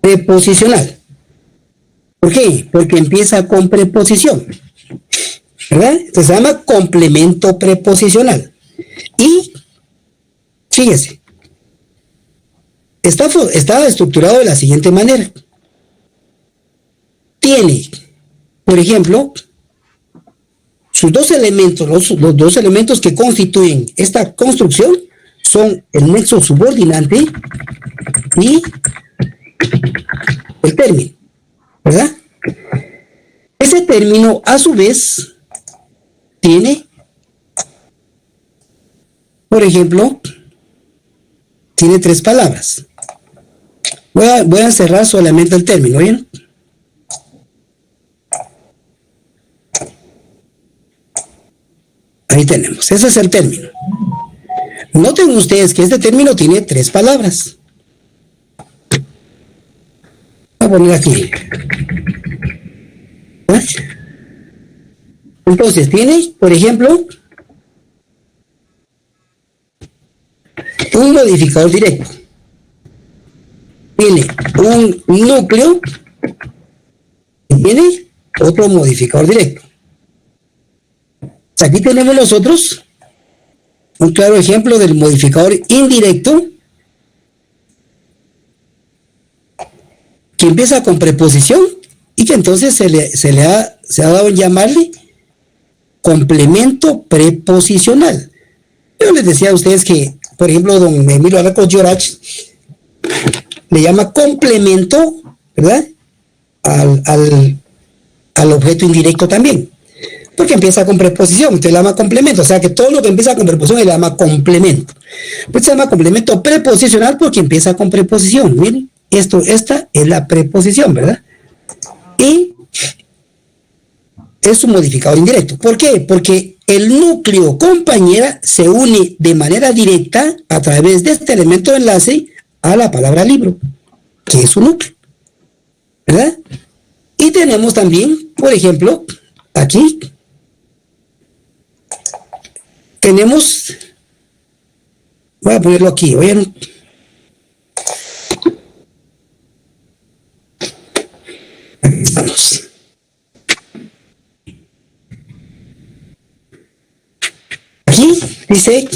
preposicional. ¿Por qué? Porque empieza con preposición, ¿verdad? Entonces se llama complemento preposicional. Y, fíjese, está estructurado de la siguiente manera. Tiene, por ejemplo, sus dos elementos, los dos elementos que constituyen esta construcción son el nexo subordinante y el término, ¿verdad? Ese término, a su vez, tiene, por ejemplo, tiene tres palabras. Voy a cerrar solamente el término, ¿bien? Ahí tenemos, ese es el término. Noten ustedes que este término tiene tres palabras. Voy a poner aquí. Entonces, tiene, por ejemplo, un modificador directo. Tiene un núcleo y tiene otro modificador directo. Aquí tenemos nosotros un claro ejemplo del modificador indirecto que empieza con preposición y que entonces se ha dado en llamarle complemento preposicional. Yo les decía a ustedes que, por ejemplo, don Emilio Arcos Llorach le llama complemento, ¿verdad? Al objeto indirecto también. Porque empieza con preposición, entonces le llama complemento, o sea que todo lo que empieza con preposición le llama complemento. Pues se llama complemento preposicional porque empieza con preposición. Miren, esta es la preposición, ¿verdad? Y es un modificador indirecto. ¿Por qué? Porque el núcleo compañera se une de manera directa a través de este elemento de enlace a la palabra libro, que es un núcleo, ¿verdad? Y tenemos también, por ejemplo, aquí tenemos, voy a ponerlo aquí, ¿oyeron? Aquí estamos. Aquí dice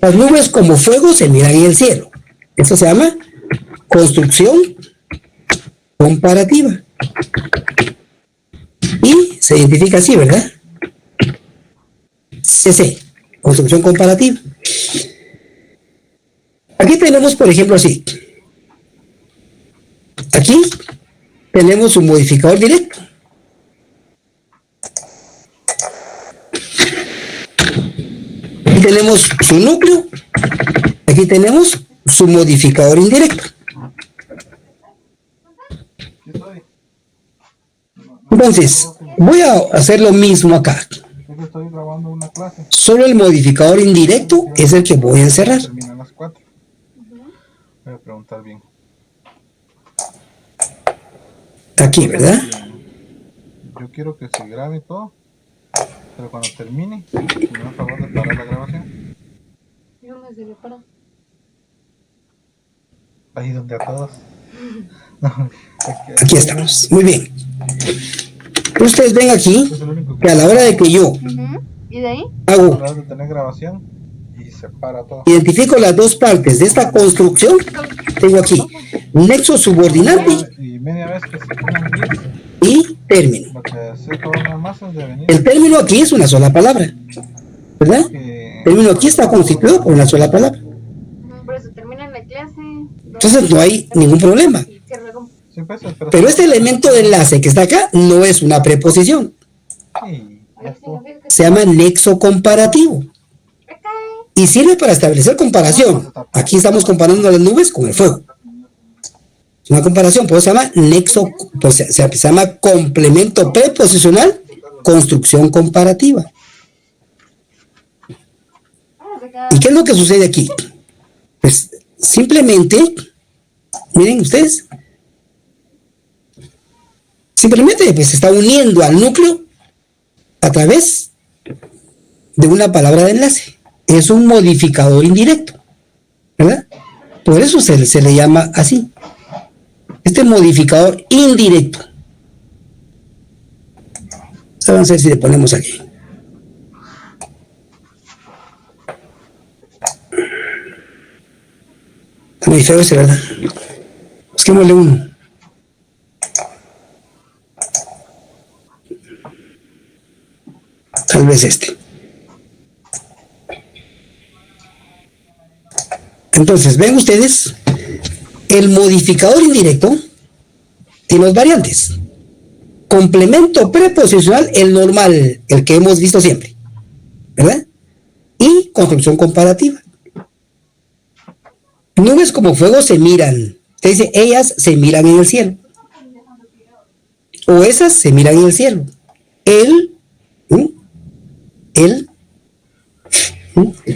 las nubes como fuego se miran en el cielo. Eso se llama construcción comparativa. Y se identifica así, ¿verdad? CC, construcción comparativa. Aquí tenemos, por ejemplo, así. Aquí tenemos un modificador directo. Aquí tenemos su núcleo. Aquí tenemos su modificador indirecto. Entonces, voy a hacer lo mismo acá. Solo el modificador indirecto es el que voy a encerrar. Voy a preguntar bien. Aquí, ¿verdad? Yo quiero que se grabe todo, pero cuando termine, me da favor de parar la grabación. ¿Y dónde se le para? Ahí donde a todos. Aquí estamos. Muy bien. Ustedes ven aquí que a la hora de que yo ¿Y de ahí? hago, A la hora de tener grabación y se para todo. identifico las dos partes de esta construcción, tengo aquí nexo subordinante Y media vez que se pongan bien, y término. lo que hace todo nada más es de venir. El término aquí es una sola palabra, ¿verdad? El término aquí está constituido por una sola palabra. Por eso termina la clase. Entonces no hay ningún problema. Sí, pues, Pero este elemento de enlace que está acá no es una preposición. Sí, ya estuvo. Se llama nexo comparativo. Y sirve para establecer comparación. Aquí estamos comparando las nubes con el fuego. Es una comparación, por eso se llama nexo, pues se llama complemento preposicional, construcción comparativa. ¿Y qué es lo que sucede aquí? Pues simplemente, miren ustedes, Simplemente pues se está uniendo al núcleo a través de una palabra de enlace. Es un modificador indirecto, ¿verdad? Por eso se le llama así. Este modificador indirecto. Vamos a ver si le ponemos aquí. Está muy feo ese, ¿verdad? Busquémosle uno. Tal vez este. Entonces, ven ustedes, el modificador indirecto tiene dos variantes. Complemento preposicional, el normal, el que hemos visto siempre, ¿verdad? Y construcción comparativa. Nubes como fuego se miran. Te dice, ellas se miran en el cielo. O esas se miran en el cielo. El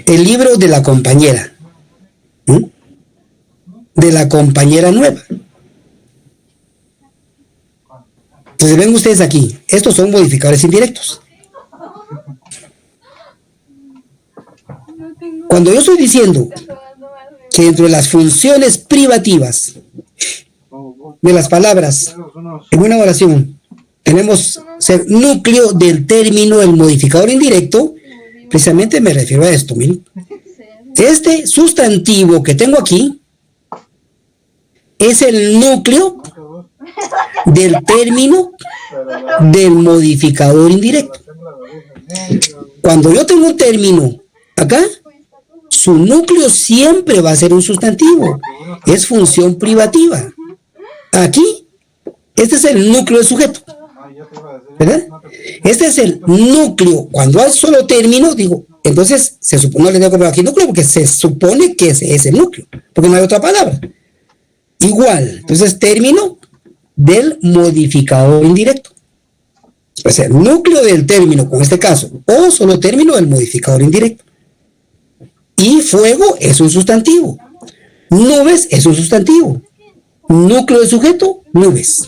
libro de la compañera. De la compañera nueva. Entonces ven ustedes aquí, estos son modificadores indirectos. Cuando yo estoy diciendo que dentro de las funciones privativas de las palabras en una oración tenemos ser núcleo del término del modificador indirecto, precisamente me refiero a esto, miren. Este sustantivo que tengo aquí es el núcleo del término del modificador indirecto. Cuando yo tengo un término acá, su núcleo siempre va a ser un sustantivo. Es función privativa. Aquí, este es el núcleo del sujeto. ¿Verdad? Este es el núcleo. Cuando hay solo término, digo, entonces se supone, no le tengo que poner aquí núcleo porque se supone que ese es el núcleo, porque no hay otra palabra. Igual, entonces término del modificador indirecto. O sea, el núcleo del término, con este caso, o solo término del modificador indirecto. Y fuego es un sustantivo. Nubes es un sustantivo. Núcleo del sujeto, nubes.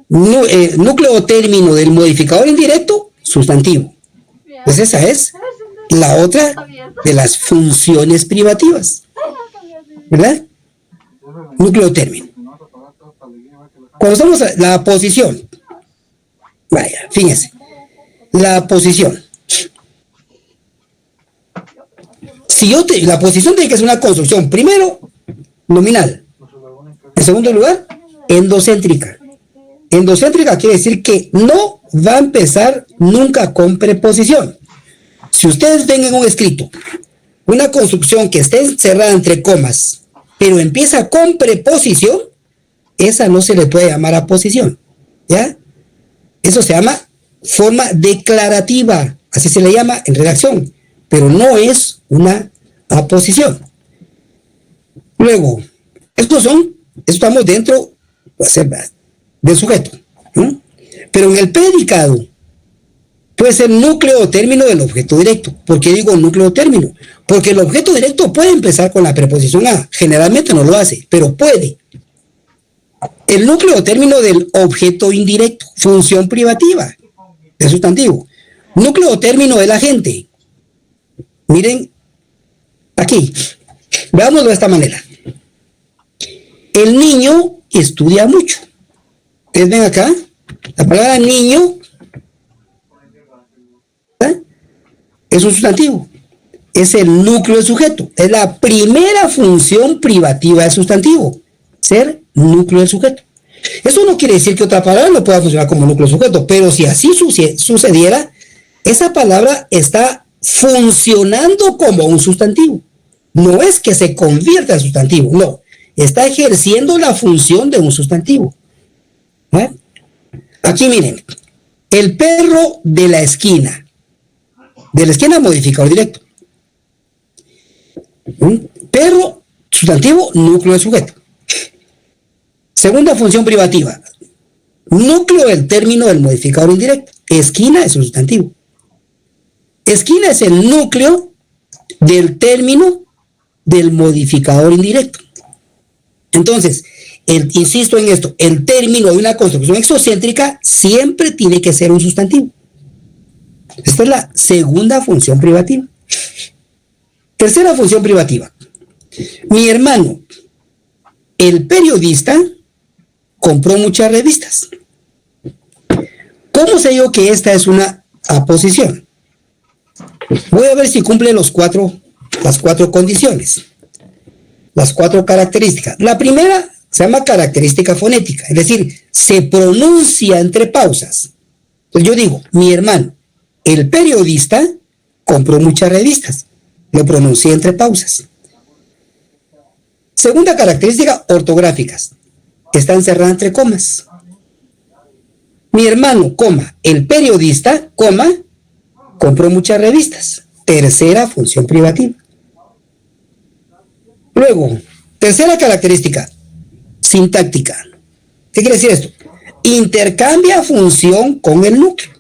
Núcleo o término del modificador indirecto, sustantivo. Pues esa es la otra de las funciones privativas. ¿Verdad? Núcleo o término. Cuando estamos a la posición, vaya, fíjense, la posición. Si la posición tiene que ser una construcción, primero, nominal. En segundo lugar, endocéntrica. Endocéntrica quiere decir que no va a empezar nunca con preposición. Si ustedes ven en un escrito una construcción que esté encerrada entre comas, pero empieza con preposición, esa no se le puede llamar aposición, ¿ya? Eso se llama forma declarativa, así se le llama en redacción, pero no es una aposición. Luego, estamos dentro del sujeto, ¿no? Pero en el predicado puede ser núcleo o término del objeto directo. ¿Por qué digo núcleo o término? Porque el objeto directo puede empezar con la preposición a, generalmente no lo hace, pero puede. El núcleo o término del objeto indirecto, función privativa, del sustantivo. Núcleo o término del agente. Miren, aquí, veámoslo de esta manera. El niño estudia mucho. Ustedes ven acá, la palabra niño es un sustantivo. Es el núcleo del sujeto. Es la primera función privativa del sustantivo. Ser núcleo del sujeto. Eso no quiere decir que otra palabra no pueda funcionar como núcleo del sujeto, pero si así sucediera, esa palabra está funcionando como un sustantivo. No es que se convierta en sustantivo, no. Está ejerciendo la función de un sustantivo. ¿Eh? Aquí miren, el perro de la esquina. De la esquina, modificador directo. Perro, sustantivo, núcleo del sujeto. Segunda función privativa. Núcleo del término del modificador indirecto. Esquina es un sustantivo. Esquina es el núcleo del término del modificador indirecto. Entonces, insisto en esto, el término de una construcción exocéntrica siempre tiene que ser un sustantivo. Esta es la segunda función privativa. Tercera función privativa. Mi hermano, el periodista, compró muchas revistas. ¿Cómo sé yo que esta es una aposición? Voy a ver si cumple las cuatro condiciones, las cuatro características. La primera se llama característica fonética, es decir, se pronuncia entre pausas. Entonces yo digo, mi hermano, el periodista, compró muchas revistas. Lo pronuncié entre pausas. Segunda característica, ortográficas. Está encerrada entre comas. Mi hermano, coma, el periodista, coma, compró muchas revistas. Tercera función privativa. Luego, tercera característica, sintáctica. ¿Qué quiere decir esto? Intercambia función con el núcleo.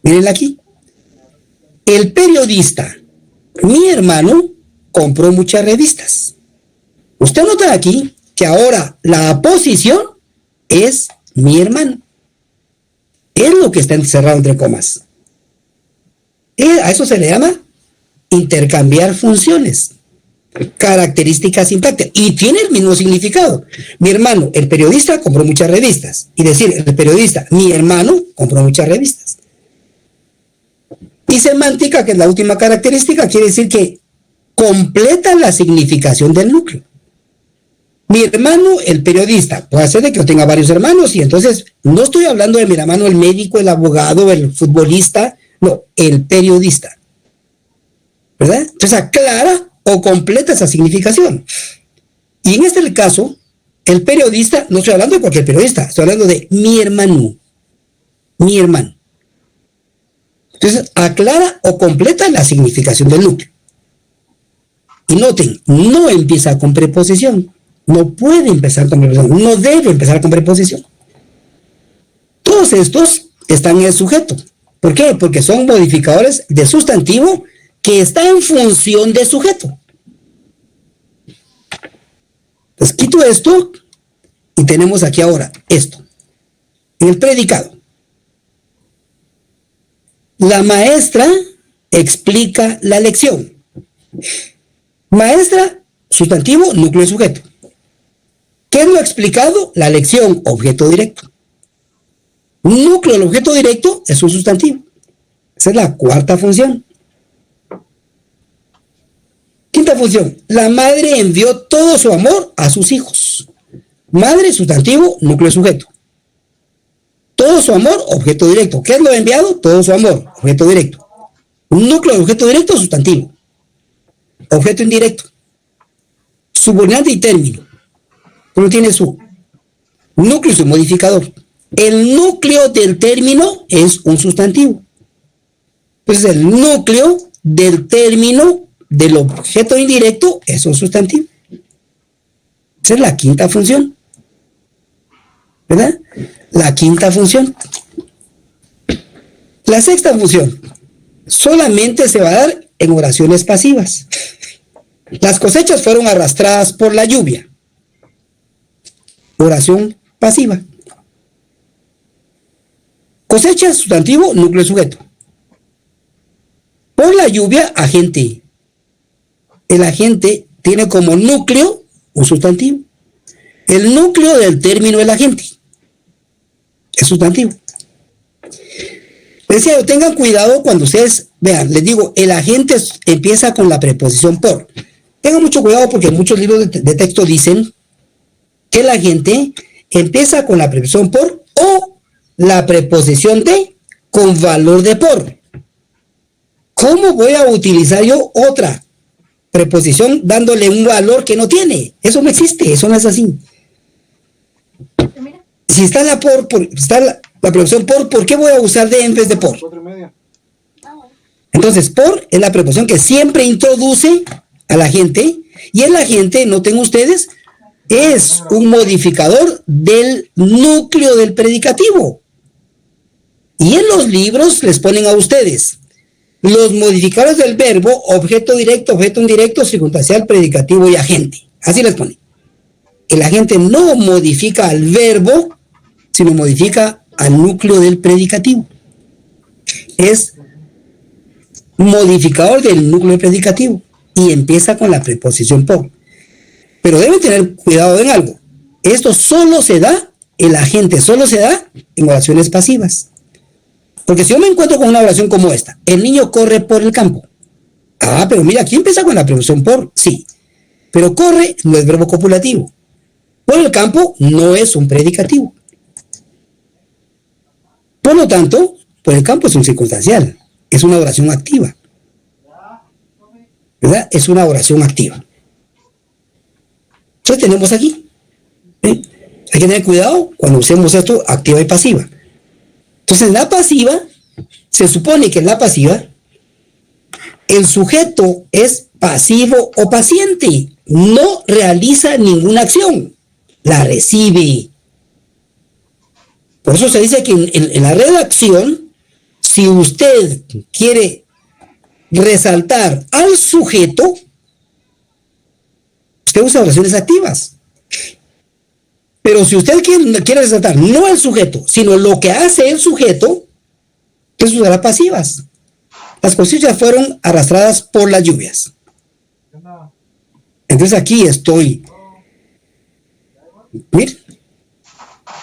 Mírenla aquí. El periodista, mi hermano, compró muchas revistas. Usted nota aquí que ahora la aposición es mi hermano. Es lo que está encerrado entre comas. A eso se le llama intercambiar funciones. Características sintácticas. Y tiene el mismo significado. Mi hermano, el periodista, compró muchas revistas. Y decir, el periodista, mi hermano, compró muchas revistas. Y semántica, que es la última característica, quiere decir que completa la significación del núcleo. Mi hermano, el periodista, puede ser de que yo tenga varios hermanos, y entonces no estoy hablando de mi hermano, el médico, el abogado, el futbolista, no, el periodista. ¿Verdad? Entonces aclara o completa esa significación. Y en este caso, el periodista, no estoy hablando de cualquier periodista, estoy hablando de mi hermano. Mi hermano. Entonces, aclara o completa la significación del núcleo. Y noten, no empieza con preposición. No puede empezar con preposición. No debe empezar con preposición. Todos estos están en el sujeto. ¿Por qué? Porque son modificadores de sustantivo que están en función de sujeto. Entonces, quito esto y tenemos aquí ahora esto. En el predicado. La maestra explica la lección. Maestra, sustantivo, núcleo de sujeto. ¿Qué es lo explicado? La lección, objeto directo. Núcleo del objeto directo es un sustantivo. Esa es la cuarta función. Quinta función. La madre envió todo su amor a sus hijos. Madre, sustantivo, núcleo de sujeto. Todo su amor, objeto directo. ¿Qué es lo enviado? Todo su amor, objeto directo. Un núcleo de objeto directo, sustantivo. Objeto indirecto. Subordinante y término. Uno tiene su núcleo y su modificador. El núcleo del término es un sustantivo. Entonces el núcleo del término del objeto indirecto es un sustantivo. Esa es la quinta función. ¿Verdad? La quinta función. La sexta función solamente se va a dar en oraciones pasivas. Las cosechas fueron arrastradas por la lluvia. Oración pasiva. Cosecha, sustantivo, núcleo sujeto. Por la lluvia, agente. El agente tiene como núcleo un sustantivo. El núcleo del término del agente es sustantivo. Les decía, tengan cuidado cuando ustedes vean, les digo, el agente empieza con la preposición por. Tengan mucho cuidado porque muchos libros de texto dicen que el agente empieza con la preposición por o la preposición de con valor de por. ¿Cómo voy a utilizar yo otra preposición dándole un valor que no tiene? Eso no existe, eso no es así. Si está la está la preposición ¿por qué voy a usar de en vez de por? Entonces, por es la preposición que siempre introduce al agente, y el agente, noten ustedes, es un modificador del núcleo del predicativo. Y en los libros les ponen a ustedes los modificadores del verbo, objeto directo, objeto indirecto, circunstancial, predicativo y agente. Así les ponen. el agente no modifica al verbo, sino modifica al núcleo del predicativo. Es modificador del núcleo del predicativo y empieza con la preposición por. Pero deben tener cuidado en algo. Esto solo se da, el agente solo se da en oraciones pasivas. Porque si yo me encuentro con una oración como esta, el niño corre por el campo. Ah, pero mira, aquí empieza con la preposición por, sí. Pero corre no es verbo copulativo. Por el campo no es un predicativo. Por lo tanto, por el campo es un circunstancial. Es una oración activa. ¿Verdad? Es una oración activa. Entonces tenemos aquí. Hay que tener cuidado cuando usemos esto, activa y pasiva. Entonces en la pasiva, se supone que en la pasiva, el sujeto es pasivo o paciente. No realiza ninguna acción. La recibe. Por eso se dice que en la redacción, si usted quiere resaltar al sujeto, usted usa oraciones activas. Pero si usted quiere resaltar no al sujeto, sino lo que hace el sujeto, entonces usará pasivas. Las cosechas fueron arrastradas por las lluvias. Entonces aquí estoy. Mira,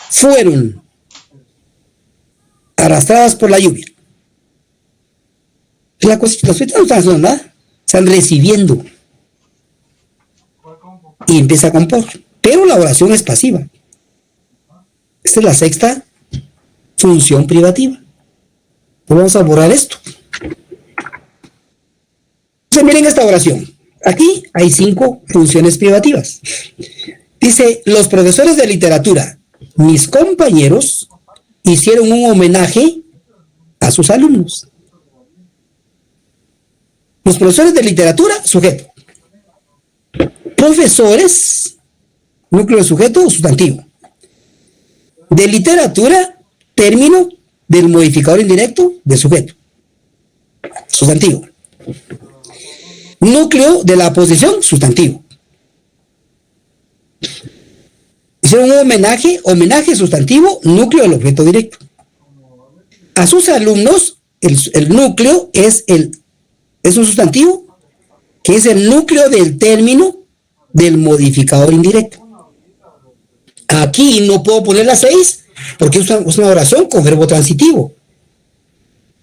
fueron arrastradas por la lluvia. Las cosechas no están haciendo nada, están recibiendo. Y empieza con por. Pero la oración es pasiva. Esta es la sexta función privativa. Vamos a borrar esto. Entonces miren esta oración. Aquí hay 5 funciones privativas. Dice, los profesores de literatura, mis compañeros, hicieron un homenaje a sus alumnos. Los profesores de literatura, sujeto. Profesores, núcleo de sujeto, sustantivo. De literatura, término del modificador indirecto de sujeto. Sustantivo. Núcleo de la posición, sustantivo. Hicieron un homenaje sustantivo, núcleo del objeto directo. A sus alumnos, el núcleo es un sustantivo, que es el núcleo del término del modificador indirecto. Aquí no puedo poner la 6 porque es una oración con verbo transitivo.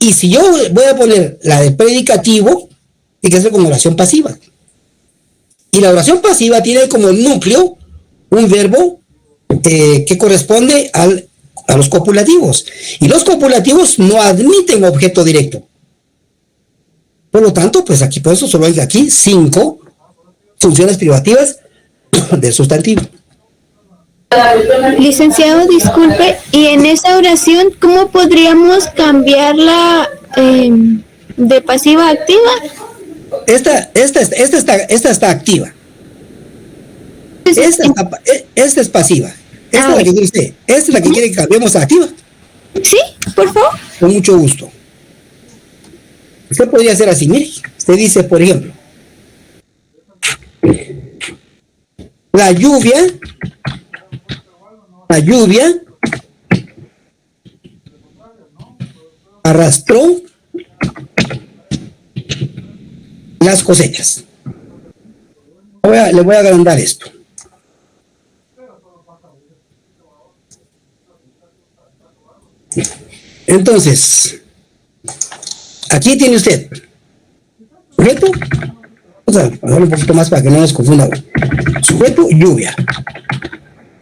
Y si yo voy a poner la del predicativo, hay que hacer con oración pasiva. Y la oración pasiva tiene como núcleo un verbo que corresponde a los copulativos. Y los copulativos no admiten objeto directo. Por lo tanto, pues aquí, por eso solo hay aquí 5 funciones privativas del sustantivo. Licenciado, disculpe, y en esa oración, ¿cómo podríamos cambiarla de pasiva a activa? Esta está activa. Esta es pasiva. Esta es la que quiere usted. Esta es la que quiere que cambiemos a activa. Sí, por favor. Con mucho gusto. Usted podría hacer así, mire. Usted dice, por ejemplo, la lluvia arrastró las cosechas. Le voy a agrandar esto. Entonces, aquí tiene usted sujeto, vamos a hacerlo un poquito más para que no nos confunda. Sujeto, lluvia,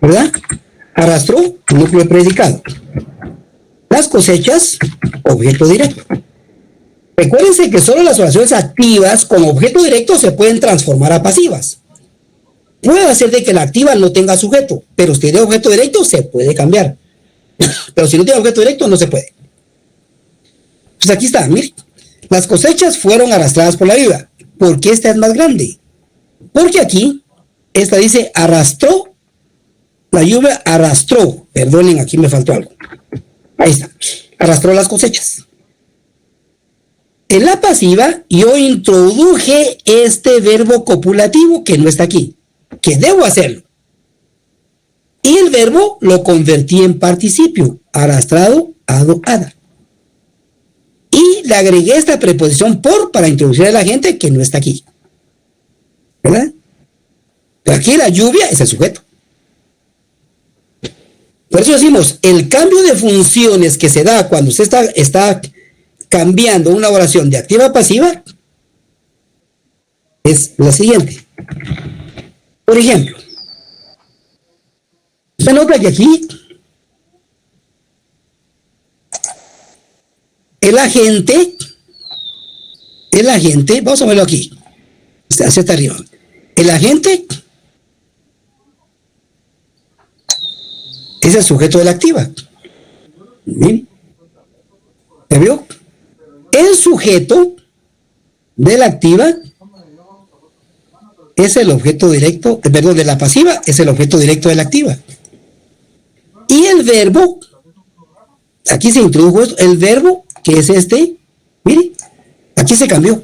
¿verdad? Arrastró, núcleo predicado. Las cosechas, objeto directo. Recuérdense que solo las oraciones activas con objeto directo se pueden transformar a pasivas. Puede hacer de que la activa no tenga sujeto, pero si tiene objeto directo se puede cambiar. Pero si no tiene objeto directo no se puede. Pues aquí está, miren. Las cosechas fueron arrastradas por la lluvia. ¿Por qué esta es más grande? Porque aquí, esta dice arrastró, la lluvia arrastró. Perdonen, aquí me faltó algo. Ahí está. Arrastró las cosechas. En la pasiva, yo introduje este verbo copulativo que no está aquí. Que debo hacerlo. el verbo lo convertí en participio, arrastrado, ado, ada. Y le agregué esta preposición por para introducir a la gente que no está aquí. ¿Verdad? Pero aquí la lluvia es el sujeto. Por eso decimos, el cambio de funciones que se da cuando usted está cambiando una oración de activa a pasiva es la siguiente. Por ejemplo, usted nota que aquí el agente, vamos a verlo aquí, hacia hasta arriba. El agente es el sujeto de la activa. ¿Sí? ¿Se vio? El sujeto de la activa es el objeto directo, perdón, de la pasiva es el objeto directo de la activa. Y el verbo, aquí se introdujo esto, el verbo, que es este, mire, aquí se cambió.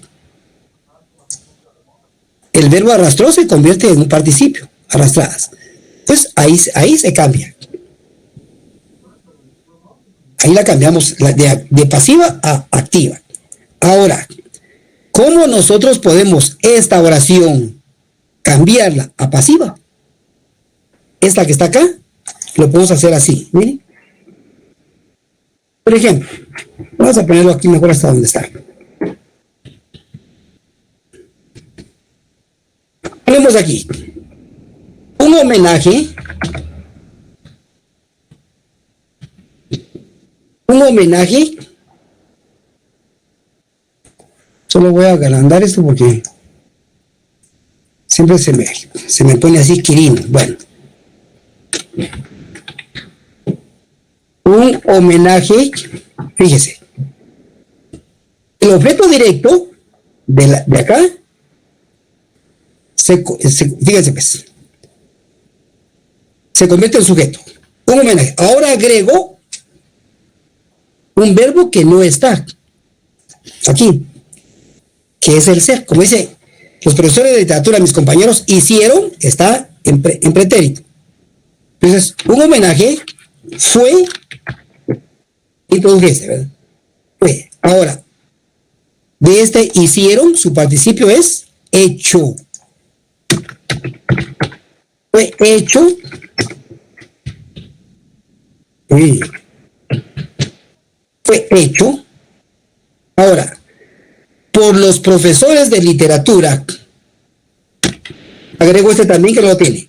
El verbo arrastró se convierte en un participio, arrastradas. Pues ahí se cambia. Ahí la cambiamos de pasiva a activa. Ahora, ¿cómo nosotros podemos esta oración cambiarla a pasiva? Esta que está acá, lo podemos hacer así, miren. Por ejemplo, vamos a ponerlo aquí mejor hasta donde está. Ponemos aquí un homenaje. Solo voy a agrandar esto porque siempre se me pone así Quirino. Bueno, un homenaje, fíjese, el objeto directo de acá, fíjense pues, se convierte en sujeto, un homenaje. Ahora agrego un verbo que no está aquí, que es el ser. Como dice, los profesores de literatura, mis compañeros, hicieron, está en pretérito. Entonces, un homenaje fue, introdujese, ¿verdad? Fue. Ahora, de este hicieron, su participio es hecho. Fue hecho. Fue hecho. Ahora, por los profesores de literatura, agrego este también que no lo tiene.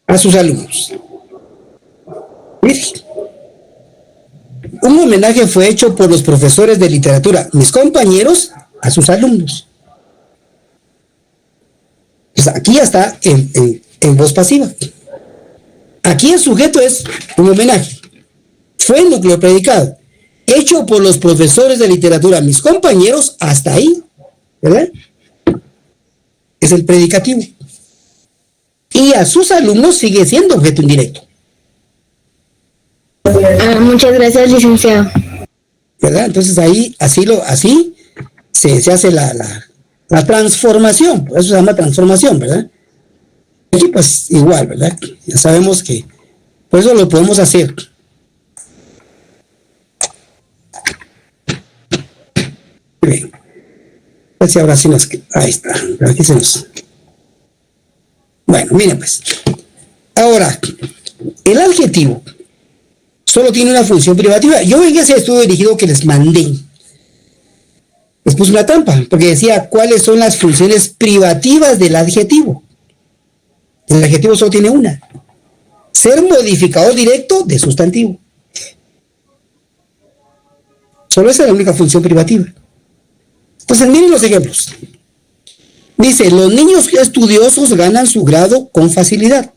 A sus alumnos. Miren. Un homenaje fue hecho por los profesores de literatura, mis compañeros, a sus alumnos. Pues aquí ya está en voz pasiva. Aquí el sujeto es un homenaje. Fue el núcleo predicado. Hecho por los profesores de literatura, mis compañeros, hasta ahí, ¿verdad? Es el predicativo. Y a sus alumnos sigue siendo objeto indirecto. Muchas gracias, licenciado. ¿Verdad? Entonces ahí, así se hace la transformación, por eso se llama transformación, ¿verdad? Aquí pues igual, ¿verdad? Ya sabemos que por eso lo podemos hacer. Bien. Pues ahora sí ahí está, aquí se nos... Bueno, miren pues. Ahora, el adjetivo solo tiene una función privativa. Yo en ese estudio dirigido que les mandé, les puse una trampa, porque decía cuáles son las funciones privativas del adjetivo. El adjetivo solo tiene una: ser modificador directo de sustantivo. Solo esa es la única función privativa. Entonces miren los ejemplos. Dice, los niños estudiosos ganan su grado con facilidad.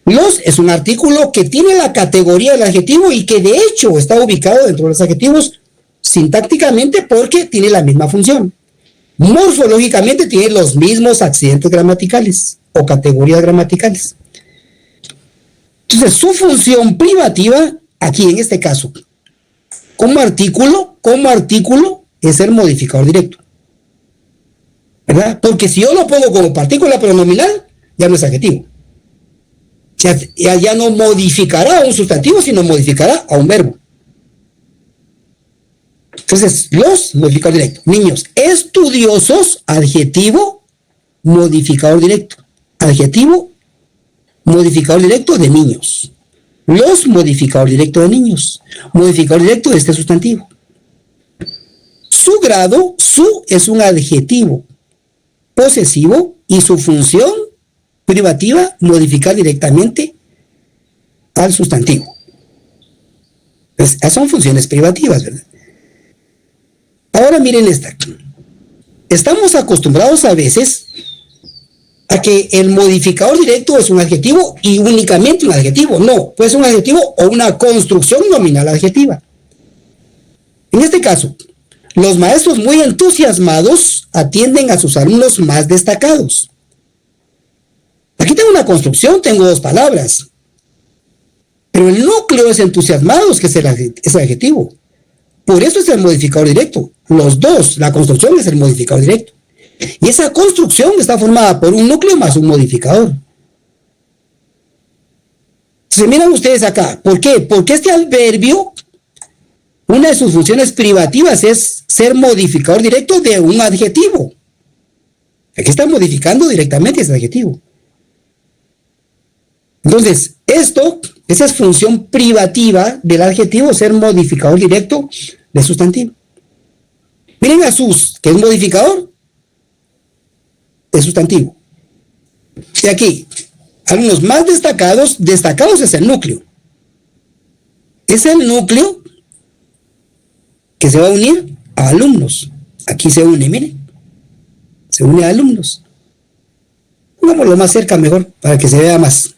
Los es un artículo que tiene la categoría del adjetivo y que de hecho está ubicado dentro de los adjetivos sintácticamente porque tiene la misma función. Morfológicamente tiene los mismos accidentes gramaticales o categorías gramaticales. Entonces, su función privativa, aquí en este caso, como artículo, es el modificador directo. ¿Verdad? Porque si yo lo pongo como partícula pronominal, ya no es adjetivo. Ya no modificará a un sustantivo, sino modificará a un verbo. Entonces, los modificadores directos. Niños, estudiosos, adjetivo, modificador directo. Adjetivo, modificador directo de niños. Los modificador directo de niños. Modificador directo de este sustantivo. Su grado, su es un adjetivo posesivo y su función privativa, modificar directamente al sustantivo. Pues, esas son funciones privativas, ¿verdad? Ahora miren esta. Estamos acostumbrados a veces a que el modificador directo es un adjetivo y únicamente un adjetivo. No, puede ser un adjetivo o una construcción nominal adjetiva. En este caso, los maestros muy entusiasmados atienden a sus alumnos más destacados. Aquí tengo una construcción, tengo dos palabras. Pero el núcleo es entusiasmados, que es el adjetivo. Por eso es el modificador directo. Los dos, la construcción es el modificador directo. Y esa construcción está formada por un núcleo más un modificador. Se miran ustedes acá. ¿Por qué? Porque este adverbio, una de sus funciones privativas es ser modificador directo de un adjetivo. Aquí está modificando directamente ese adjetivo. Entonces, esa es función privativa del adjetivo, ser modificador directo de sustantivo. Miren a sus, que es modificador de sustantivo. Y aquí, algunos más destacados es el núcleo. Es el núcleo que se va a unir a alumnos. Aquí se une, miren. Se une a alumnos. Pongámoslo más cerca mejor, para que se vea más.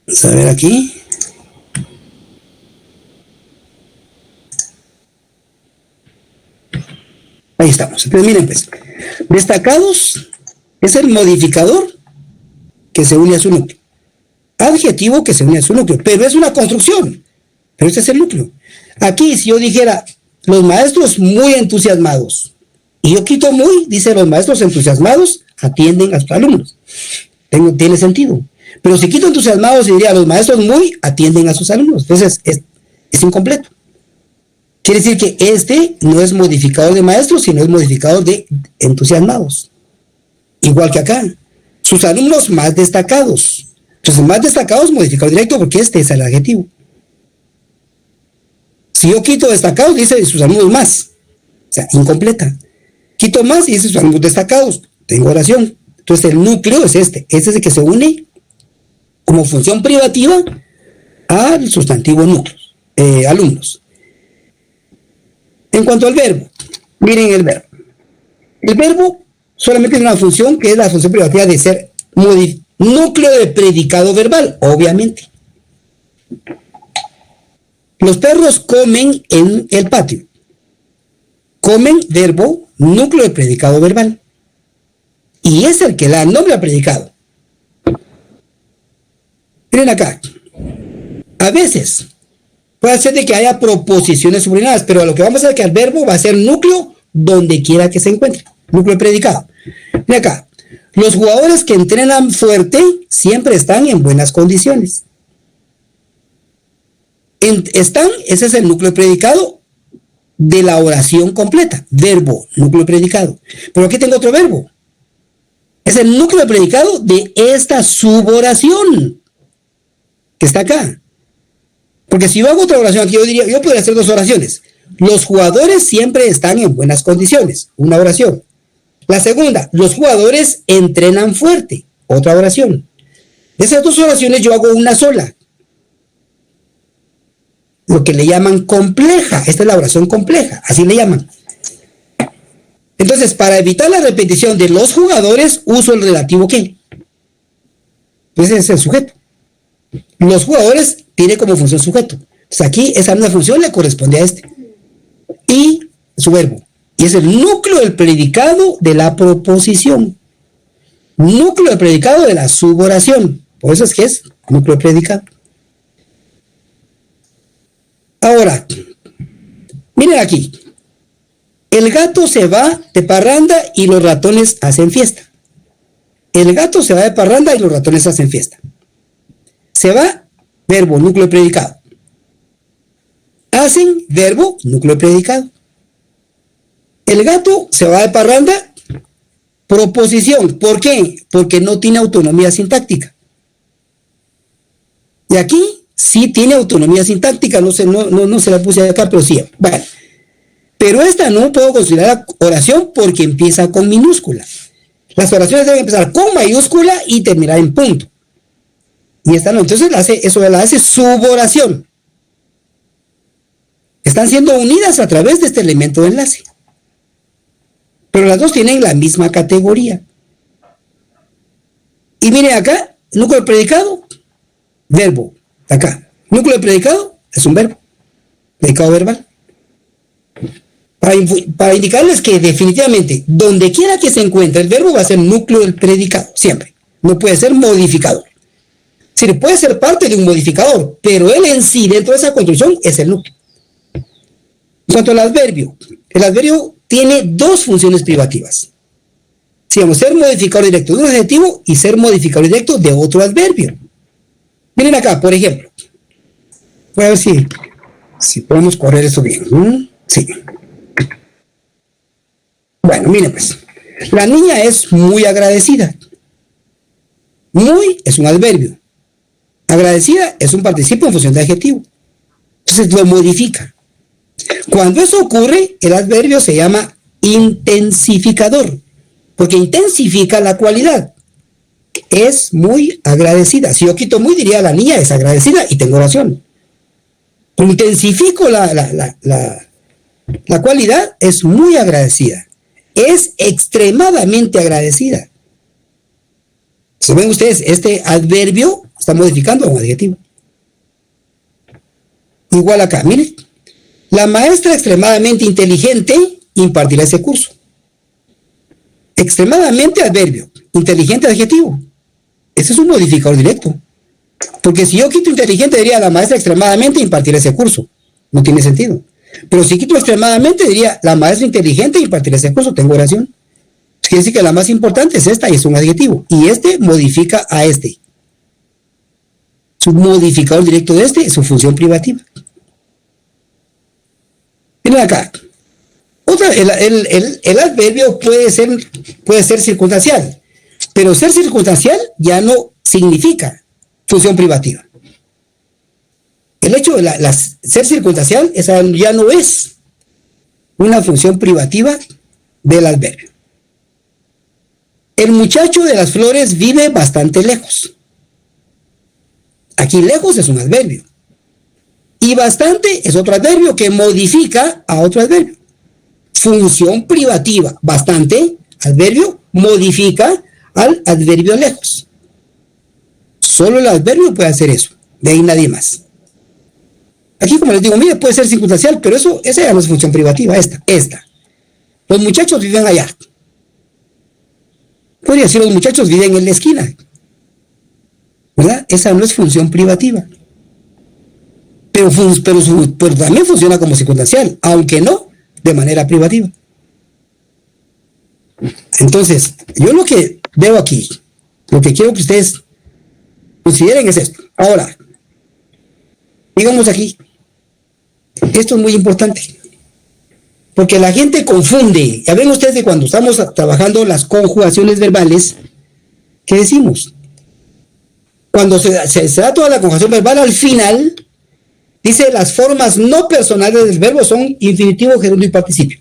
Vamos a ver aquí. Ahí estamos. Entonces miren pues. Destacados es el modificador que se une a su núcleo. Adjetivo que se une a su núcleo. Pero es una construcción. Pero este es el núcleo. Aquí si yo dijera los maestros muy entusiasmados. Y yo quito muy, dice los maestros entusiasmados atienden a sus alumnos. Tiene sentido. Pero si quito entusiasmados, diría los maestros muy atienden a sus alumnos. Entonces es incompleto. Quiere decir que este no es modificador de maestros, sino es modificador de entusiasmados. Igual que acá. Sus alumnos más destacados. Entonces, más destacados, modificador directo, porque este es el adjetivo. Si yo quito destacados, dice sus alumnos más. O sea, incompleta. Quito más y dice sus alumnos destacados. Tengo oración. Entonces, el núcleo es este. Este es el que se une como función privativa al sustantivo núcleos, alumnos. En cuanto al verbo, miren el verbo. El verbo solamente tiene una función que es la función privativa de ser núcleo de predicado verbal, obviamente. Los perros comen en el patio. Comen, verbo, núcleo de predicado verbal. Y es el que da nombre al predicado. Miren acá. A veces puede ser de que haya proposiciones subordinadas, pero lo que vamos a hacer es que el verbo va a ser núcleo donde quiera que se encuentre. Núcleo de predicado. Miren acá. Los jugadores que entrenan fuerte siempre están en buenas condiciones. Ese es el núcleo de predicado de la oración completa. Verbo, núcleo de predicado. Pero aquí tengo otro verbo. Es el núcleo de predicado de esta suboración que está acá. Porque si yo hago otra oración aquí, yo podría hacer dos oraciones. Los jugadores siempre están en buenas condiciones. Una oración. La segunda, los jugadores entrenan fuerte. Otra oración. De esas dos oraciones yo hago una sola. Lo que le llaman compleja. Esta es la oración compleja. Así le llaman. Entonces, para evitar la repetición de los jugadores, uso el relativo que. Ese es el sujeto. Los jugadores tiene como función sujeto. Entonces aquí esa misma función le corresponde a este. Y su verbo. Y es el núcleo del predicado de la proposición. núcleo de predicado de la suboración. Por eso es que es núcleo de predicado. Ahora, miren aquí. El gato se va de parranda y los ratones hacen fiesta. El gato se va de parranda y los ratones hacen fiesta. Se va, verbo, núcleo de predicado. Hacen, verbo, núcleo de predicado. El gato se va de parranda, proposición. ¿Por qué? Porque no tiene autonomía sintáctica. Y aquí sí tiene autonomía sintáctica, no se la puse acá, pero sí. Bueno, pero esta no puedo considerar oración porque empieza con minúscula. Las oraciones deben empezar con mayúscula y terminar en punto. Y esta no, entonces eso la hace suboración. Están siendo unidas a través de este elemento de enlace. Pero las dos tienen la misma categoría. Y miren acá, núcleo de predicado, verbo. Acá, núcleo de predicado es un verbo. Predicado verbal. Para indicarles que definitivamente, donde quiera que se encuentre el verbo va a ser núcleo del predicado, siempre. No puede ser modificador. Sí, puede ser parte de un modificador, pero él en sí, dentro de esa construcción, es el núcleo. En cuanto al adverbio, el adverbio tiene dos funciones privativas. Sí, vamos a ser modificador directo de un adjetivo y ser modificador directo de otro adverbio. Miren acá, por ejemplo. Voy a ver si podemos correr esto bien. Sí. Bueno, miren pues. La niña es muy agradecida. Muy es un adverbio. Agradecida es un participio en función de adjetivo. Entonces lo modifica. Cuando eso ocurre, el adverbio se llama intensificador, porque intensifica la cualidad. Es muy agradecida. Si yo quito muy, diría la niña es agradecida y tengo oración. Intensifico la cualidad, es muy agradecida. Es extremadamente agradecida. Si ven ustedes, este adverbio está modificando a un adjetivo. Igual acá, miren. La maestra extremadamente inteligente impartirá ese curso. Extremadamente adverbio, inteligente adjetivo. Ese es un modificador directo. Porque si yo quito inteligente, diría la maestra extremadamente impartirá ese curso. No tiene sentido. Pero si quito extremadamente, diría la maestra inteligente impartirá ese curso. Tengo oración. Quiere decir que la más importante es esta y es un adjetivo. Y este modifica a este. Su modificador directo de este es su función privativa. Miren acá. El adverbio puede ser circunstancial, pero ser circunstancial ya no significa función privativa. El hecho de ser circunstancial ya no es una función privativa del adverbio. El muchacho de las flores vive bastante lejos. Aquí lejos es un adverbio. Y bastante es otro adverbio que modifica a otro adverbio. Función privativa. Bastante, adverbio, modifica al adverbio lejos. Solo el adverbio puede hacer eso. De ahí nadie más. Aquí, como les digo, mire, puede ser circunstancial, pero esa ya no es función privativa, esta. Los muchachos viven allá. Podría decir, los muchachos viven en la esquina. ¿Verdad? Esa no es función privativa. Pero también funciona como circunstancial, aunque no de manera privativa. Entonces, yo lo que veo aquí, lo que quiero que ustedes consideren es esto. Ahora, digamos aquí, esto es muy importante, porque la gente confunde. Ya ven ustedes que cuando estamos trabajando las conjugaciones verbales, ¿qué decimos? Cuando se da toda la conjugación verbal, al final dice las formas no personales del verbo son infinitivo, gerundio y participio.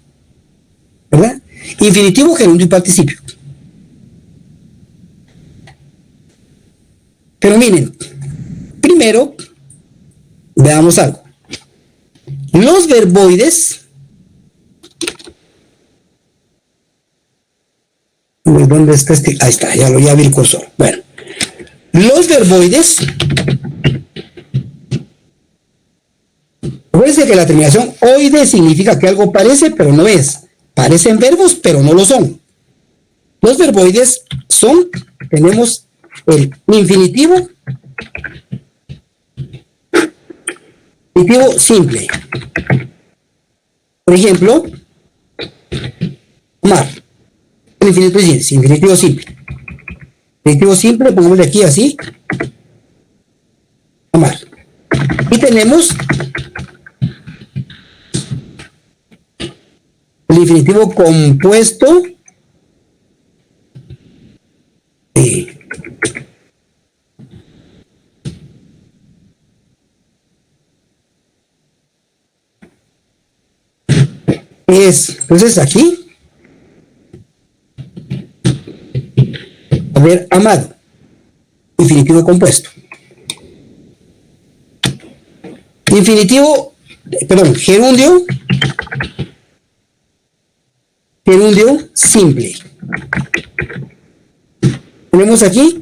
¿Verdad? Infinitivo, gerundio y participio. Pero miren, primero, veamos algo. Los verboides, ¿dónde está este? Ahí está, ya vi el cursor. Bueno, los verboides, acuérdense que la terminación oide significa que algo parece, pero no es. Parecen verbos, pero no lo son. Los verboides son tenemos el infinitivo simple. Por ejemplo, amar. El infinitivo simple. Infinitivo simple, pongámosle aquí así. Amar. Y tenemos el infinitivo compuesto. Entonces aquí, a ver, amado, infinitivo compuesto. Infinitivo, perdón, gerundio simple. Tenemos aquí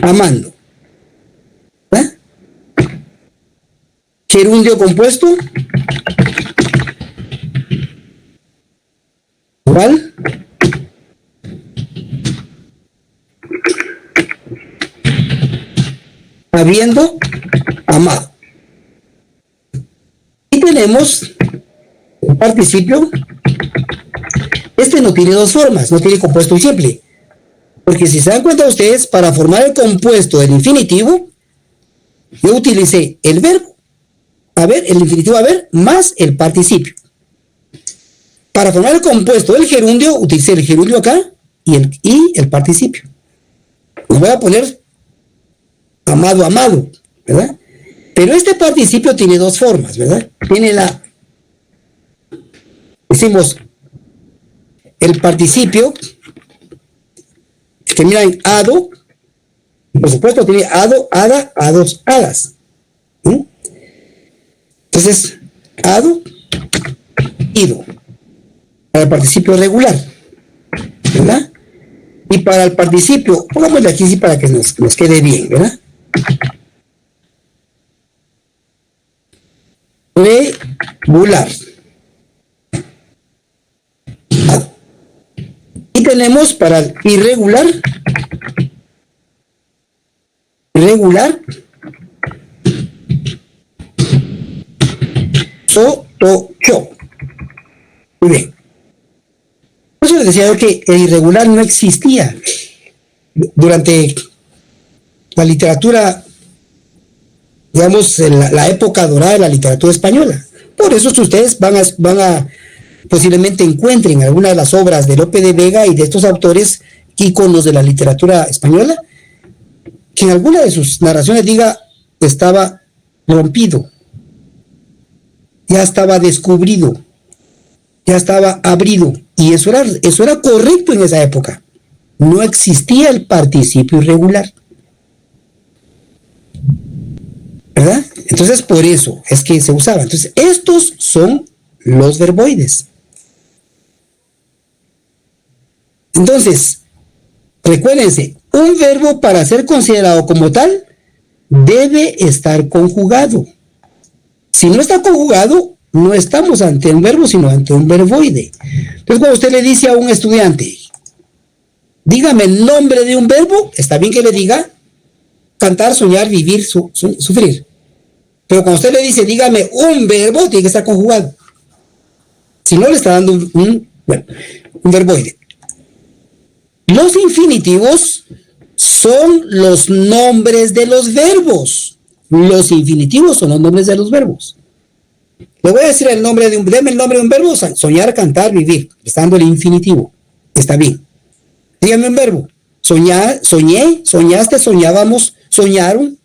amando. ¿Verdad? Gerundio compuesto igual habiendo amado. Y tenemos el participio. Este no tiene dos formas, no tiene compuesto y simple. Porque si se dan cuenta ustedes, para formar el compuesto del infinitivo, yo utilicé el verbo, el infinitivo haber, más el participio. Para formar el compuesto del gerundio, utilicé el gerundio acá y el participio. Le voy a poner amado, amado, ¿verdad? Pero este participio tiene dos formas, ¿verdad? Tiene decimos, el participio que termina en ado, y por supuesto tiene ado, hada, hados, hadas. Entonces, ado, ido. Para el participio regular, ¿verdad? Y para el participio, pongámosle aquí sí para que nos quede bien, ¿verdad? Regular. Y tenemos para el irregular, yo. Muy bien. Por eso les decía yo que el irregular no existía durante la literatura, digamos, la época dorada de la literatura española. Por eso ustedes van a posiblemente encuentren alguna de las obras de Lope de Vega y de estos autores íconos de la literatura española, que en alguna de sus narraciones diga estaba rompido, ya estaba descubrido, ya estaba abrido, y eso era correcto en esa época. No existía el participio irregular, ¿verdad? Entonces por eso es que se usaba. Entonces estos son los verboides. Entonces, recuérdense, un verbo para ser considerado como tal debe estar conjugado. Si no está conjugado, no estamos ante un verbo, sino ante un verboide. Entonces, cuando usted le dice a un estudiante, dígame el nombre de un verbo, está bien que le diga cantar, soñar, vivir, sufrir. Pero cuando usted le dice, dígame un verbo, tiene que estar conjugado. Si no, le está dando un verboide. Los infinitivos son los nombres de los verbos. Los infinitivos son los nombres de los verbos. Le voy a decir el nombre deme el nombre de un verbo: soñar, cantar, vivir. Está dando el infinitivo. Está bien. Dígame un verbo. Soñar, soñé, soñaste, soñábamos, soñaron.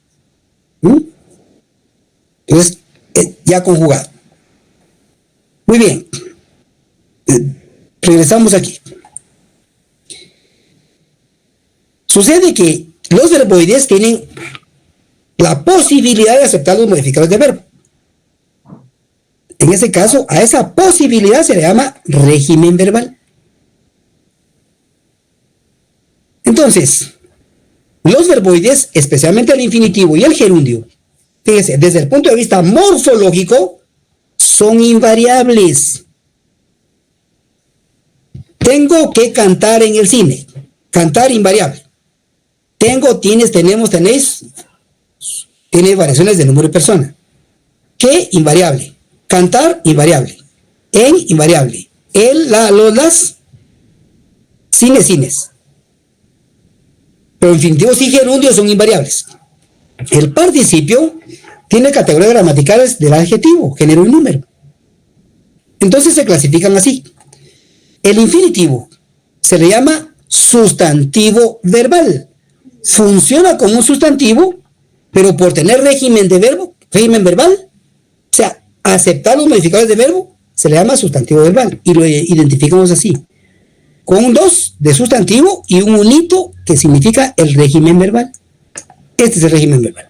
Entonces, ya conjugado. Muy bien. Regresamos aquí. Sucede que los verboides tienen la posibilidad de aceptar los modificadores de verbo. En ese caso, a esa posibilidad se le llama régimen verbal. Entonces, los verboides, especialmente el infinitivo y el gerundio, fíjense, desde el punto de vista morfológico, son invariables. Tengo que cantar en el cine. Cantar, invariable. Tengo, tienes, tenemos, tenéis. Tiene variaciones de número de persona. ¿Qué? Invariable. Cantar, invariable. En, invariable. El, la, los, las. Cines, cines. Pero infinitivos y gerundios son invariables. El participio tiene categorías gramaticales del adjetivo, género y número. Entonces se clasifican así. El infinitivo se le llama sustantivo verbal. Funciona como un sustantivo, pero por tener régimen de verbo, régimen verbal, o sea, aceptar los modificadores de verbo, se le llama sustantivo verbal. Y lo identificamos así, con un 2 de sustantivo y un unito que significa el régimen verbal. Este es el régimen verbal.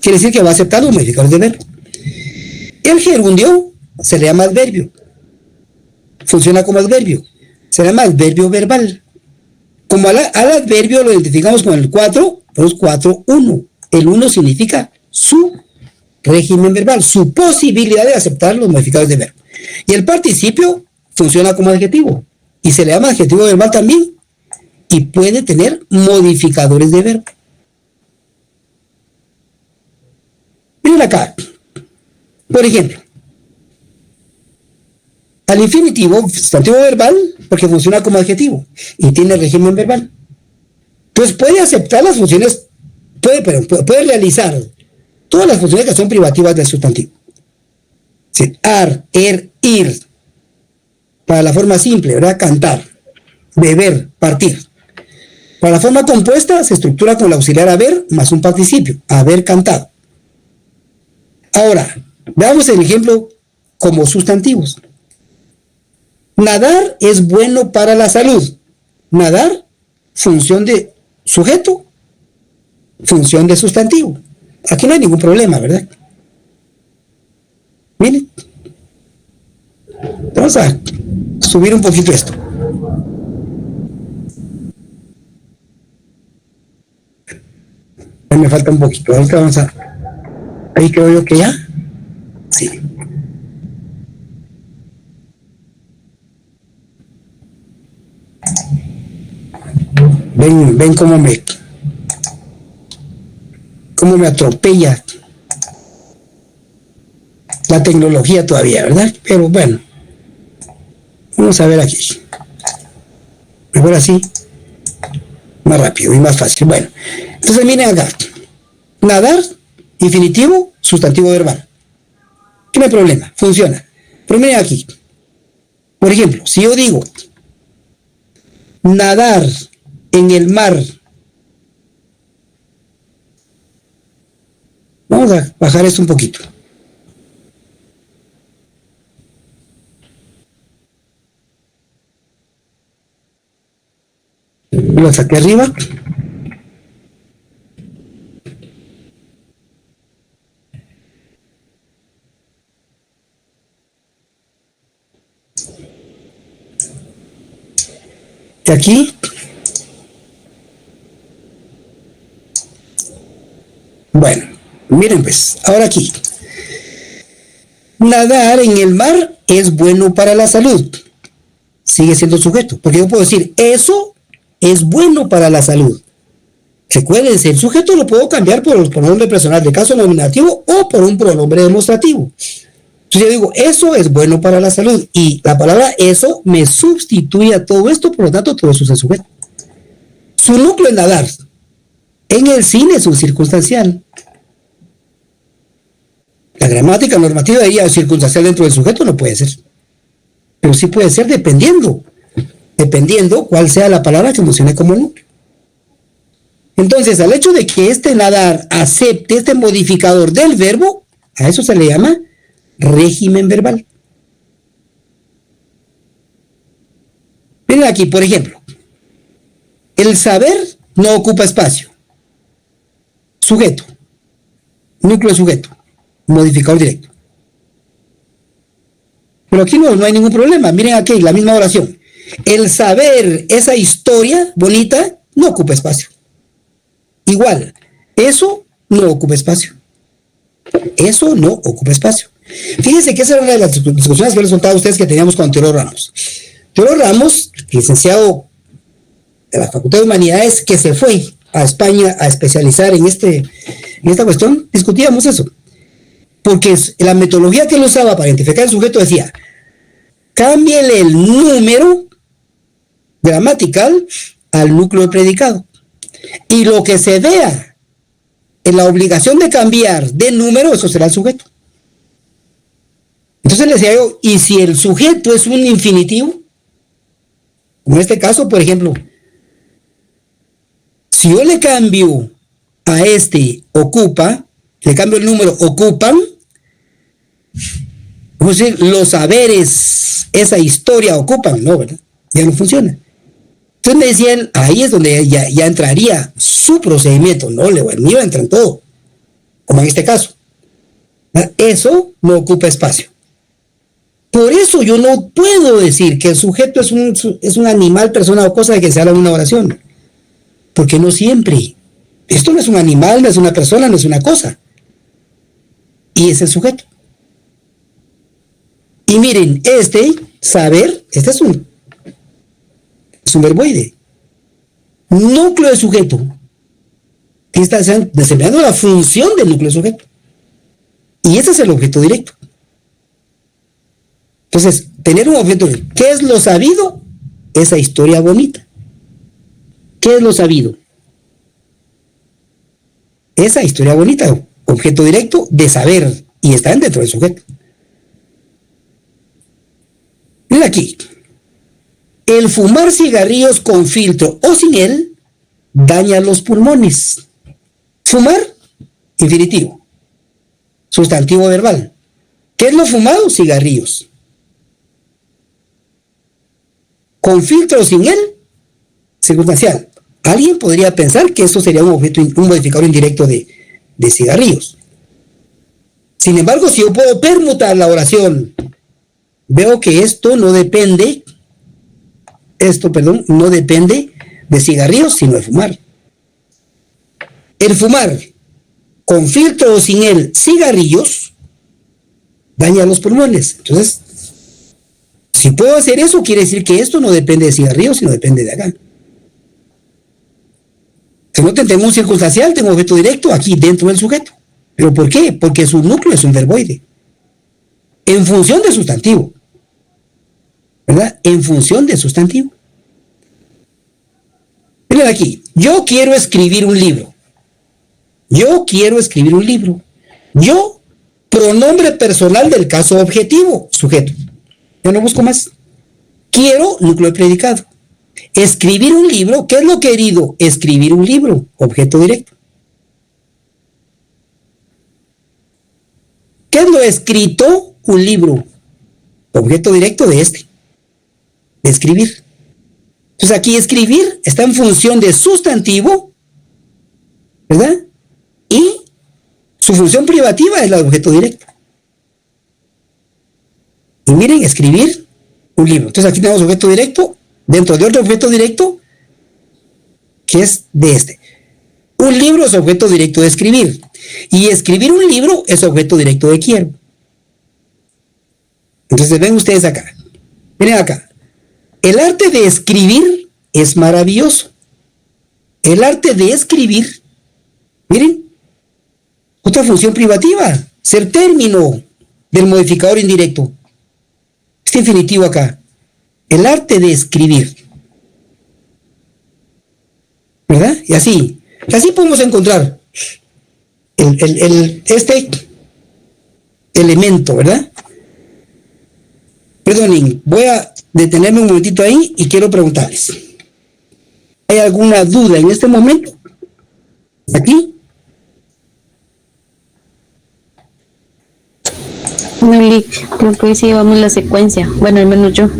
Quiere decir que va a aceptar los modificadores de verbo. El gerundio se le llama adverbio. Funciona como adverbio. Se llama adverbio verbal. Como al adverbio lo identificamos con el 4, pues 4, 1. El 1 significa su régimen verbal, su posibilidad de aceptar los modificadores de verbo. Y el participio funciona como adjetivo. Y se le llama adjetivo verbal también. Y puede tener modificadores de verbo. Miren acá. Por ejemplo, al infinitivo, sustantivo verbal, porque funciona como adjetivo y tiene régimen verbal. Entonces puede aceptar las funciones, puede realizar todas las funciones que son privativas del sustantivo. Sí, ar, ir, para la forma simple, ¿verdad? Cantar, beber, partir. Para la forma compuesta se estructura con el auxiliar haber más un participio, haber cantado. Ahora, veamos el ejemplo como sustantivos. Nadar es bueno para la salud. Nadar, función de sujeto, función de sustantivo. Aquí no hay ningún problema, ¿verdad? Miren. Vamos a subir un poquito esto. Me falta un poquito. Ahorita vamos a... Ahí creo yo que ya. Sí. Ven cómo me atropella la tecnología todavía, ¿verdad? Pero bueno, vamos a ver aquí. Mejor así, más rápido y más fácil. Bueno, entonces miren acá. Nadar, infinitivo, sustantivo verbal. ¿Qué no hay problema? Funciona. Pero miren aquí. Por ejemplo, si yo digo nadar en el mar. Vamos a bajar esto un poquito. Lo saqué arriba. Y aquí. Bueno, miren pues, ahora aquí. Nadar en el mar es bueno para la salud. Sigue siendo sujeto, porque yo puedo decir, eso es bueno para la salud. Recuérdense, el sujeto lo puedo cambiar por el pronombre personal de caso nominativo o por un pronombre demostrativo. Entonces yo digo, eso es bueno para la salud. Y la palabra eso me sustituye a todo esto, por lo tanto todo eso es el sujeto. Su núcleo es nadar. En el cine es un circunstancial. La gramática normativa diría circunstancial dentro del sujeto no puede ser. Pero sí puede ser dependiendo cuál sea la palabra que funcione como núcleo. Entonces, al hecho de que este nadar acepte este modificador del verbo, a eso se le llama régimen verbal. Miren aquí, por ejemplo, el saber no ocupa espacio. Sujeto, núcleo sujeto, modificador directo. Pero aquí no hay ningún problema. Miren aquí, la misma oración. El saber, esa historia bonita, no ocupa espacio. Igual, eso no ocupa espacio. Eso no ocupa espacio. Fíjense que esa era una de las discusiones que les contaba a ustedes que teníamos con Teodoro Ramos. Teodoro Ramos, licenciado de la Facultad de Humanidades que se fue a España a especializar en esta cuestión, discutíamos eso. Porque la metodología que él usaba para identificar el sujeto decía, cámbiele el número gramatical al núcleo del predicado. Y lo que se vea en la obligación de cambiar de número, eso será el sujeto. Entonces le decía yo, ¿y si el sujeto es un infinitivo? En este caso, por ejemplo, si yo le cambio a ocupa, le cambio el número ocupan, vamos a decir, los saberes, esa historia ocupan, no, ¿verdad? Ya no funciona. Entonces me decían, ahí es donde ya entraría su procedimiento, no le iba a entrar en todo, como en este caso. Eso no ocupa espacio. Por eso yo no puedo decir que el sujeto es un animal, persona o cosa de que se habla en una oración. Porque no siempre. Esto no es un animal, no es una persona, no es una cosa. Y es el sujeto. Y miren, saber, este es un verboide. Núcleo de sujeto. Que está desempeñando la función del núcleo de sujeto. Y ese es el objeto directo. Entonces, tener un objeto directo. ¿Qué es lo sabido? Esa historia bonita. ¿Qué es lo sabido? Esa historia bonita. Objeto directo de saber. Y está dentro del sujeto. Mira aquí. El fumar cigarrillos con filtro o sin él daña los pulmones. Fumar, infinitivo. Sustantivo verbal. ¿Qué es lo fumado? Cigarrillos. Con filtro o sin él, circunstancial. Alguien podría pensar que eso sería un modificador indirecto de cigarrillos. Sin embargo, si yo puedo permutar la oración, veo que no depende de cigarrillos, sino de fumar. El fumar, con filtro o sin él, cigarrillos, daña los pulmones. Entonces, si puedo hacer eso, quiere decir que esto no depende de cigarrillos, sino depende de acá. Si no tengo un circunstancial, tengo objeto directo aquí dentro del sujeto. ¿Pero por qué? Porque su núcleo es un verboide. En función de sustantivo. ¿Verdad? En función de sustantivo. Miren aquí. Yo quiero escribir un libro. Yo, pronombre personal del caso objetivo, sujeto. Ya no busco más. Quiero, núcleo de predicado. Escribir un libro, ¿qué es lo querido? Escribir un libro, objeto directo. ¿Qué es lo escrito? Un libro, objeto directo de escribir. Entonces aquí escribir está en función de sustantivo, ¿verdad? Y su función privativa es la de objeto directo. Y miren, escribir un libro. Entonces aquí tenemos objeto directo dentro de otro objeto directo que es de Un libro es objeto directo de escribir. Y escribir un libro es objeto directo de quiero. Entonces ven ustedes acá. Miren acá. El arte de escribir es maravilloso. El arte de escribir, miren, otra función privativa, ser término del modificador indirecto. Este infinitivo acá. El arte de escribir. ¿Verdad? Y así podemos encontrar este elemento, ¿verdad? Perdonen, voy a detenerme un momentito ahí y quiero preguntarles. ¿Hay alguna duda en este momento? ¿Aquí? No, Lick, creo que sí llevamos la secuencia. Bueno, al menos yo.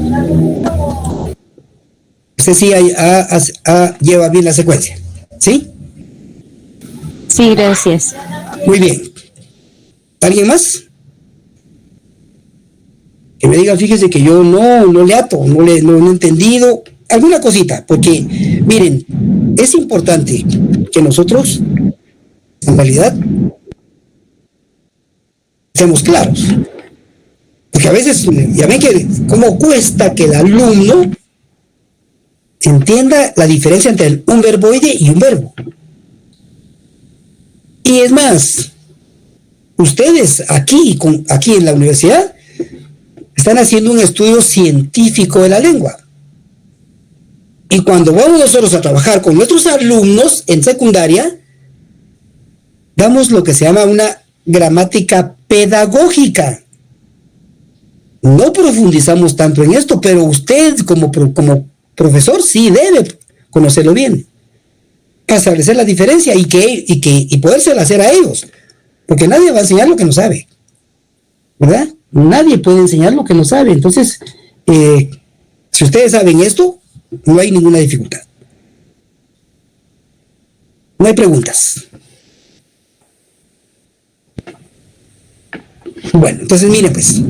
Usted sí lleva bien la secuencia, ¿sí? Sí, gracias. Muy bien. ¿Alguien más? Que me diga, fíjese que yo no le ato, no he entendido alguna cosita, porque miren, es importante que nosotros, en realidad, seamos claros. Porque a veces, ya ven que cómo cuesta que el alumno entienda la diferencia entre un verboide y un verbo. Y es más, ustedes aquí en la universidad están haciendo un estudio científico de la lengua. Y cuando vamos nosotros a trabajar con nuestros alumnos en secundaria, damos lo que se llama una gramática pedagógica. No profundizamos tanto en esto, pero usted como profesor sí debe conocerlo bien, para establecer la diferencia y podérsela hacer a ellos, porque nadie va a enseñar lo que no sabe, ¿verdad? Nadie puede enseñar lo que no sabe. Entonces, si ustedes saben esto, no hay ninguna dificultad. No hay preguntas. Bueno, entonces mire pues.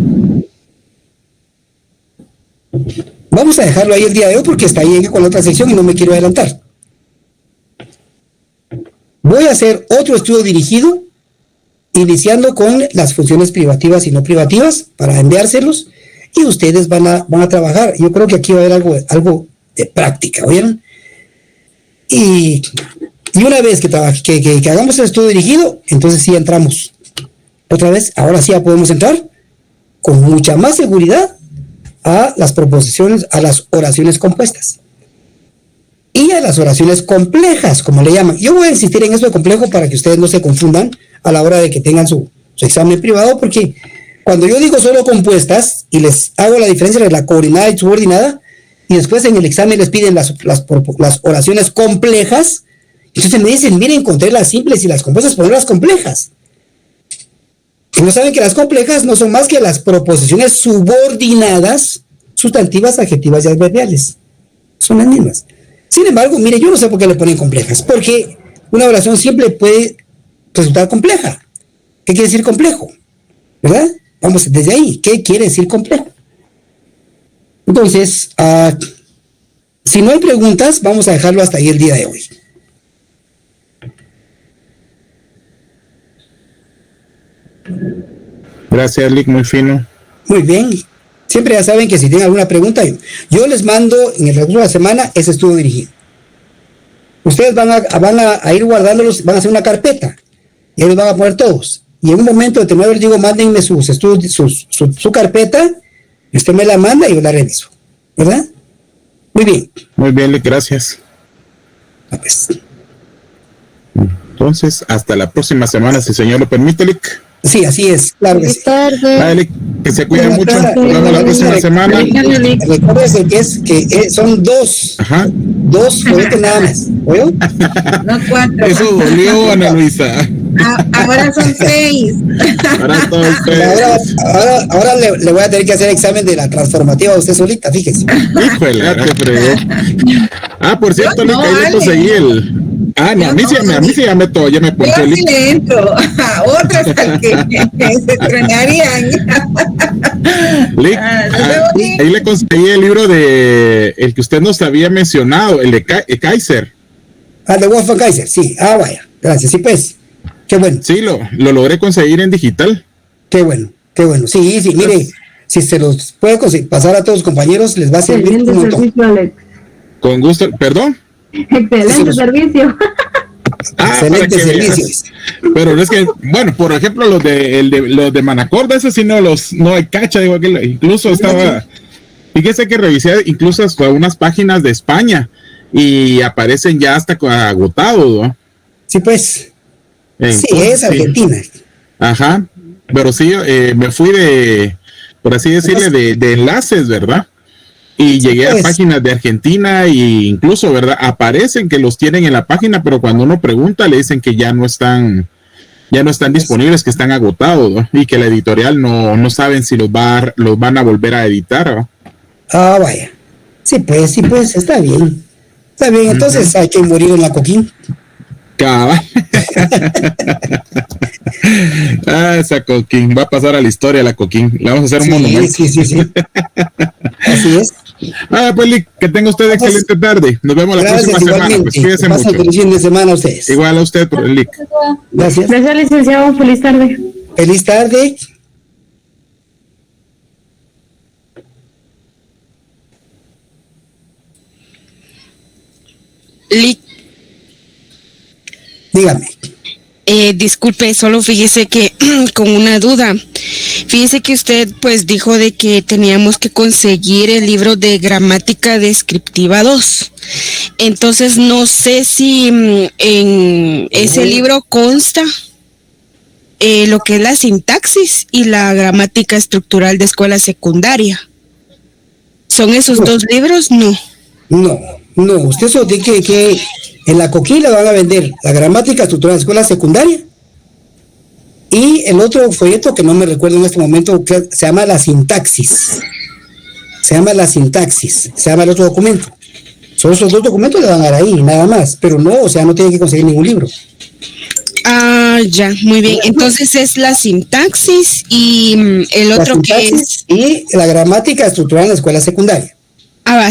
Vamos a dejarlo ahí el día de hoy porque está ahí con la otra sección y no me quiero adelantar. Voy a hacer otro estudio dirigido, iniciando con las funciones privativas y no privativas, para enviárselos, y ustedes van a trabajar. Yo creo que aquí va a haber algo de práctica, ¿oyeron? Y una vez que hagamos el estudio dirigido, entonces sí entramos. Otra vez, ahora sí ya podemos entrar con mucha más seguridad a las proposiciones, a las oraciones compuestas y a las oraciones complejas, como le llaman. Yo voy a insistir en eso de complejo para que ustedes no se confundan a la hora de que tengan su examen privado, porque cuando yo digo solo compuestas y les hago la diferencia entre la coordinada y subordinada, y después en el examen les piden las oraciones complejas, entonces me dicen, miren, encontré las simples y las compuestas, ponerlas complejas. Y no saben que las complejas no son más que las proposiciones subordinadas, sustantivas, adjetivas y adverbiales. Son las mismas. Sin embargo, mire, yo no sé por qué le ponen complejas, porque una oración simple puede resultar compleja. ¿Qué quiere decir complejo? ¿Verdad? Vamos desde ahí. ¿Qué quiere decir complejo? Entonces, si no hay preguntas, vamos a dejarlo hasta ahí el día de hoy. Gracias, Lick, muy fino. Muy bien. Siempre ya saben que si tienen alguna pregunta, yo les mando en el transcurso de la semana ese estudio dirigido. Ustedes van a ir guardándolos, van a hacer una carpeta y ahí los van a poner todos. Y en un momento determinado les digo, mándenme sus estudios, su carpeta, y usted me la manda y yo la reviso. ¿Verdad? Muy bien. Muy bien, Lick, gracias. Pues. Entonces, hasta la próxima semana, si el señor lo permite, Lick. Sí, así es, claro que sí. Vale, que se cuiden mucho. Nos vemos la próxima semana. Recuerden que son dos. Ajá. Dos juguetes nada más. ¿Oyó? No 4. Eso dolió, Ana Luisa. Ahora son 6. Ahora son 6. Ahora le voy a tener que hacer examen de la transformativa a usted solita, fíjese. Híjole, te fregó. Por cierto, Lick, ahí le conseguí el. No, a mí sí ya me ponchó el Lick. Yo sí le entro. A otros al que se trenarían. Lick, ahí le conseguí el libro de el que usted nos había mencionado, el de Kaiser. De Wolfgang Kaiser, sí. Vaya. Gracias, sí, pues. Qué bueno. Sí, lo logré conseguir en digital. Qué bueno, qué bueno. Sí, mire, si se los puede pasar a todos los compañeros, les va a servir un montón. Con gusto, perdón. Excelente servicio. Excelente servicio. Pero es que, bueno, por ejemplo, los de Manacorda, esos sí no hay cacha, digo, que incluso estaba, fíjese que revisé incluso hasta unas páginas de España y aparecen ya hasta agotados, ¿no? Sí, pues. Entonces, sí, es Argentina. Sí. Ajá, pero sí, me fui por así decirle, de enlaces, ¿verdad? Y llegué a páginas de Argentina e incluso, ¿verdad? Aparecen que los tienen en la página, pero cuando uno pregunta le dicen que ya no están disponibles, que están agotados, ¿no? Y que la editorial no saben si los van a volver a editar, ¿no? Vaya. Sí, pues, está bien. Está bien, entonces hay que morir en la Coquín. Cabal. Esa Coquín va a pasar a la historia, la Coquín. Le vamos a hacer un monumento. Sí. Así es. Pues Lick, que tenga usted excelente tarde. Nos vemos la próxima semana. Pues cuídese mucho. Feliz fin de semana a ustedes. Igual a usted, Lick. Gracias. Gracias, licenciado. Feliz tarde. Feliz tarde. Dígame. Disculpe, solo fíjese que con una duda. Fíjese que usted pues dijo de que teníamos que conseguir el libro de gramática descriptiva 2. Entonces no sé si en ese libro consta lo que es la sintaxis y la gramática estructural de escuela secundaria. ¿Son esos dos libros? No. No, usted solo tiene que en la coquilla van a vender la gramática estructural de escuela secundaria y el otro folleto que no me recuerdo en este momento, que se llama la sintaxis. Se llama el otro documento. Son esos dos documentos le van a dar ahí, nada más. Pero no, o sea, no tienen que conseguir ningún libro. Ah, ya, muy bien. Entonces es la sintaxis y el otro que es... Y la gramática estructural en la escuela secundaria.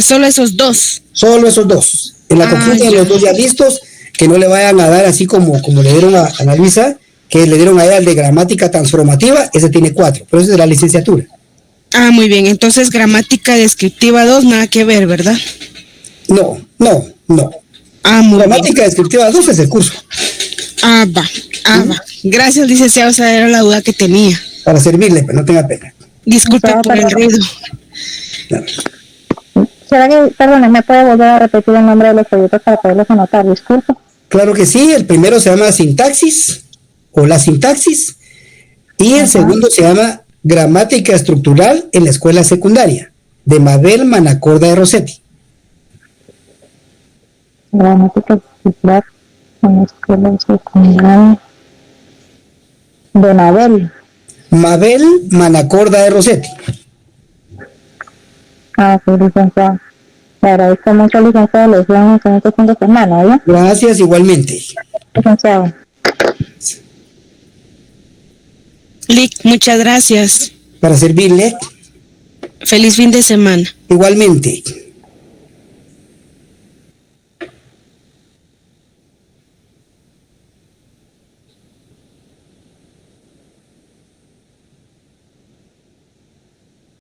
Solo esos dos. Solo esos dos. En la coquilla los dos ya listos, que no le vayan a dar así como le dieron a Ana Luisa, que le dieron a ella el de gramática transformativa, ese tiene 4, pero ese es de la licenciatura. Muy bien. Entonces gramática descriptiva 2, nada que ver, ¿verdad? No. Muy Gramática bien. descriptiva 2 es el curso. Va. Gracias, licenciado, esa era la duda que tenía. Para servirle, pero no tenga pena. Disculpe por el ruido. ¿Será que, perdón, me puede volver a repetir el nombre de los folletos para poderlos anotar? Disculpe. Claro que sí, el primero se llama sintaxis, o la sintaxis, y el segundo se llama gramática estructural en la escuela secundaria, de Mabel Manacorda de Rossetti. Gramática estructural en la escuela secundaria de Mabel Manacorda de Rossetti. Sí, licenciado. Le agradezco mucho, licenciado, los vemos en este fin de semana, ¿ya? Gracias, igualmente. Licenciado. Lic, muchas gracias. Para servirle. Feliz fin de semana. Igualmente.